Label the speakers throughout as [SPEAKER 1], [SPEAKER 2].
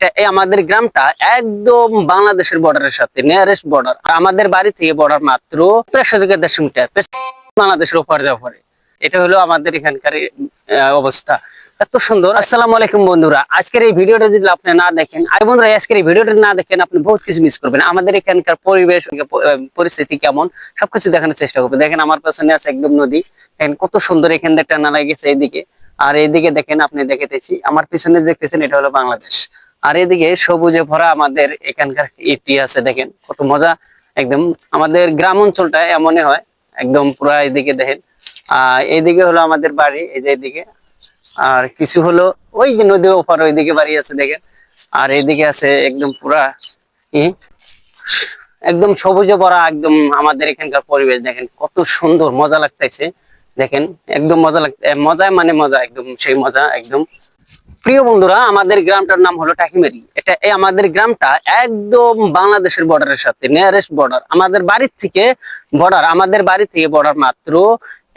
[SPEAKER 1] এই আমাদের গ্রামটা একদম বাংলাদেশের বর্ডারের সাথে নিয়ারেস্ট বর্ডার। আমাদের বাড়ি থেকে বর্ডার মাত্র 100 থেকে 150 মিটার, বাংলাদেশের ওপার যাওয়া পরে। এটা হলো আমাদের এখানকার অবস্থা, এত সুন্দর। আসসালামু আলাইকুম বন্ধুরা, আজকের এই ভিডিওটা যদি আপনি না দেখেন, আর বন্ধুরা আজকের এই ভিডিওটা না দেখেন আপনি বহুত কিছু মিস করবেন। আমাদের এখানকার পরিবেশ পরিস্থিতি কেমন সবকিছু দেখানোর চেষ্টা করবেন। দেখেন আমার পেছনে আছে একদম নদী, দেখেন কত সুন্দর। এখান থেকে টানা গেছে এইদিকে, আর এইদিকে দেখেন আপনি দেখেতেছি আমার পিছনে দেখতেছেন, এটা হলো বাংলাদেশ। আর এদিকে সবুজে ভরা আমাদের এখানকার ইটি আছে, দেখেন কত মজা। একদম আমাদের গ্রাম অঞ্চলটা এমনই হয়, একদম পুরা এদিকে দেখেন। এইদিকে হলো আমাদের বাড়ি, এই যে এদিকে। আর কিছু হলো ওই যে নদীর ওপার ওইদিকে বাড়ি আছে দেখেন। আর এইদিকে আছে একদম পুরা কি একদম সবুজে ভরা একদম আমাদের এখানকার পরিবেশ। দেখেন কত সুন্দর, মজা লাগতেছে। দেখেন একদম মজা মজা মানে মজা, একদম সেই মজা একদম। প্রিয় বন্ধুরা, আমাদের গ্রামটার নাম হলো টাকিমারি। আমাদের গ্রামটা একদম বাংলাদেশের বর্ডারের সাথে নিয়ারেস্ট বর্ডার। আমাদের বাড়ি থেকে বর্ডার মাত্র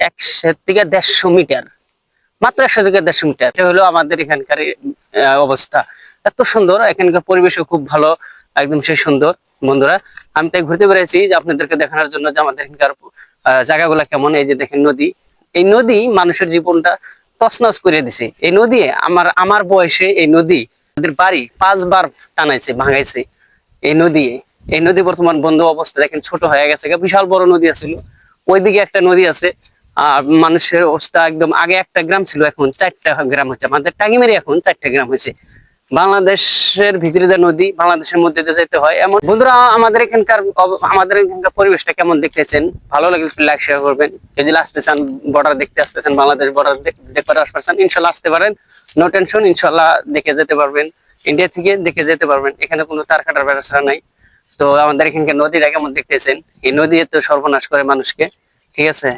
[SPEAKER 1] 100 থেকে 150 মিটার, মাত্র 100 থেকে 150 মিটার। এটা হলো আমাদের এখানকার অবস্থা, এত সুন্দর। এখানকার পরিবেশও খুব ভালো, একদম সেই সুন্দর। বন্ধুরা, আমি তাই ঘুরতে বেড়াইছি যে আপনাদেরকে দেখানোর জন্য যে আমাদের এখানকার জায়গাগুলো কেমন। এই যে দেখেন নদী, এই নদী মানুষের জীবনটা তছনছ করে দিছে। এই নদী আমার বয়সে এই নদীর বাড়ি 5 বার টানাইছে, ভাঙাইছে। এই নদী বর্তমান বন্ধ অবস্থা, দেখেন ছোট হয়ে গেছে। বিশাল বড় নদী আছিল, ওইদিকে একটা নদী আছে। আর মানুষের অবস্থা একদম, আগে একটা গ্রাম ছিল, এখন 4টা গ্রাম হচ্ছে। আমাদের টাঙ্গিমারি এখন 4টা গ্রাম হয়েছে। বাংলাদেশের ভিতরে যে নদী, বাংলাদেশের মধ্যে দিয়ে যেতে হয় এমন। বন্ধুরা, আমাদের এখানকার পরিবেশটা কেমন দেখতেছেন, ভালো লাগলে লাইক শেয়ার করবেন। কেউ যদি আসতে চান, বর্ডার দেখতে আসতেছেন, বাংলাদেশ বর্ডার দেখতে আসতেছেন, ইনশাল্লাহ আসতে পারেন। নো টেনশন, ইনশাল্লাহ দেখে যেতে পারবেন। ইন্ডিয়া থেকে দেখে যেতে পারবেন, এখানে কোনো তার কাটার ব্যবস্থা নাই। তো আমাদের এখানকার নদীটা কেমন দেখতেছেন, এই নদী এত সর্বনাশ করে মানুষকে, ঠিক আছে।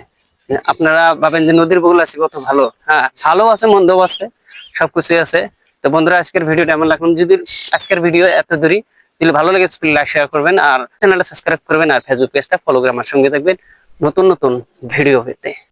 [SPEAKER 1] আপনারা ভাবেন যে নদীর বগুলা আছে কত ভালো, হ্যাঁ ভালো আছে, মন্দও আছে, সবকিছু আছে। তো বন্ধুরা, আজকের ভিডিওটা এমন লাগলো। যদি আজকের ভিডিও এত দূরই, যদি ভালো লাগে লাইক শেয়ার করবেন, আর চ্যানেলটা সাবস্ক্রাইব করবেন, আর ফেসবুক পেজটা ফলো করে আমার সঙ্গে থাকবেন নতুন নতুন ভিডিও পেতে।